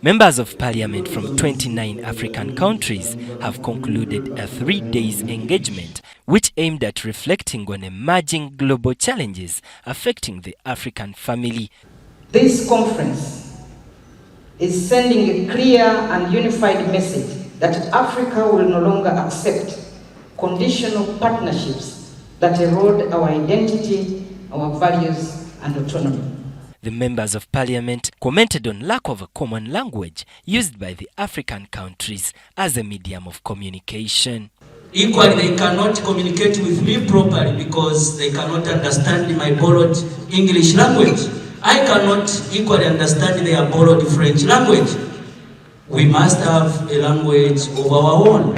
Members of Parliament from 29 African countries have concluded a 3-day engagement which aimed at reflecting on emerging global challenges affecting the African family. This conference is sending a clear and unified message that Africa will no longer accept conditional partnerships that erode our identity, our values, and autonomy. The members of Parliament commented on lack of a common language used by the African countries as a medium of communication. Equally, they cannot communicate with me properly because they cannot understand my borrowed English language. I cannot equally understand their borrowed French language. We must have a language of our own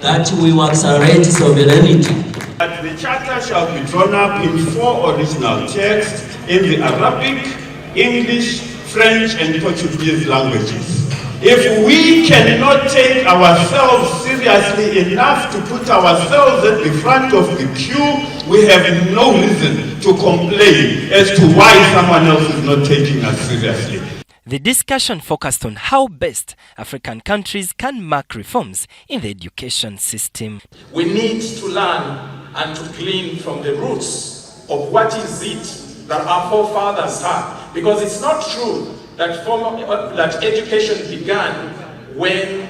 that will accelerate sovereignty. The Charter shall be drawn up in 4 original texts in the Arabic, English, French, and Portuguese languages. If we cannot take ourselves seriously enough to put ourselves at the front of the queue, we have no reason to complain as to why someone else is not taking us seriously. The discussion focused on how best African countries can mark reforms in the education system. We need to learn and to glean from the roots of what is it that our forefathers had. Because it's not true that that education began when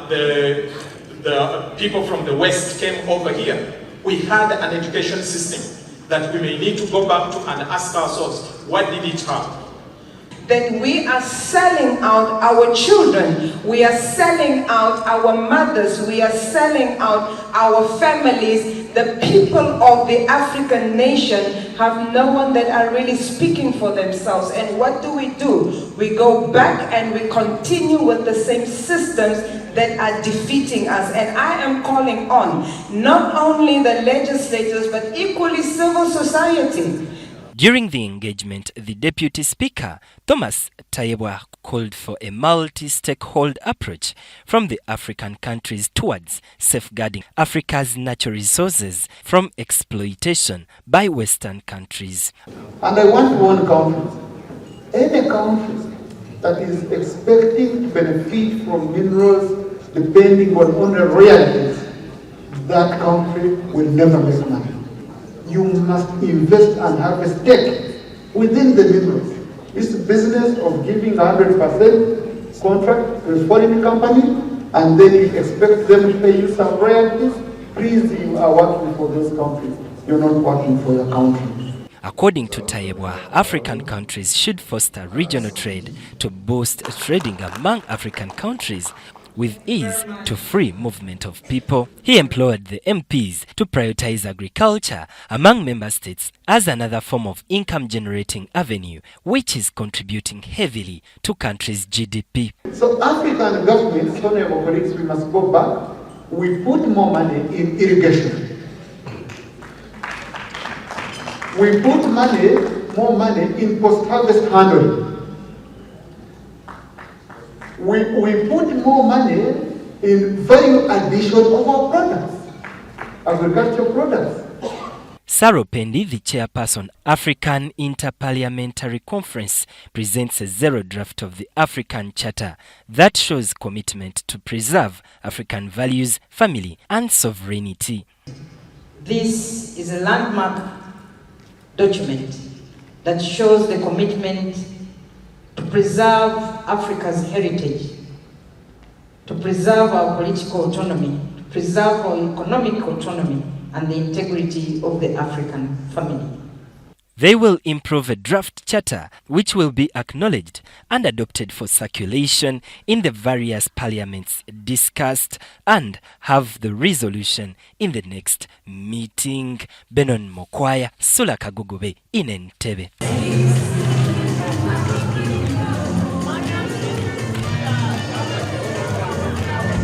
the people from the West came over here. We had an education system that we may need to go back to and ask ourselves, what did it have? Then we are selling out our children, we are selling out our mothers, we are selling out our families. The people of the African nation have no one that are really speaking for themselves. And what do? We go back and we continue with the same systems that are defeating us. And I am calling on not only the legislators, but equally civil society. During the engagement, the Deputy Speaker, Thomas Tayebwa, called for a multi-stakeholder approach from the African countries towards safeguarding Africa's natural resources from exploitation by Western countries. And I want to warn countries, any country that is expecting benefit from minerals depending on the realities, that country will never make money. You must invest and have a stake within the minerals. It's the business of giving 100% contract to a foreign company and then you expect them to pay you some royalties. Please, you are working for those countries. You're not working for your country. According to Tayebwa, African countries should foster regional trade to boost trading among African countries with ease to free movement of people. He implored the MPs to prioritize agriculture among member states as another form of income-generating avenue, which is contributing heavily to countries' GDP. So African governments, honorable colleagues, we must go back. We put more money in irrigation. We put more money in post-harvest handling. We put more money in value addition of our products, agricultural products. Saro Pendi, the chairperson African Interparliamentary Conference, presents a zero draft of the African Charter that shows commitment to preserve African values, family, and sovereignty. This is a landmark document that shows the commitment to preserve Africa's heritage, to preserve our political autonomy, to preserve our economic autonomy, and the integrity of the African family. They will improve a draft charter which will be acknowledged and adopted for circulation in the various parliaments discussed and have the resolution in the next meeting. Benon Mokwaya, Sula Kagogobe in Entebbe.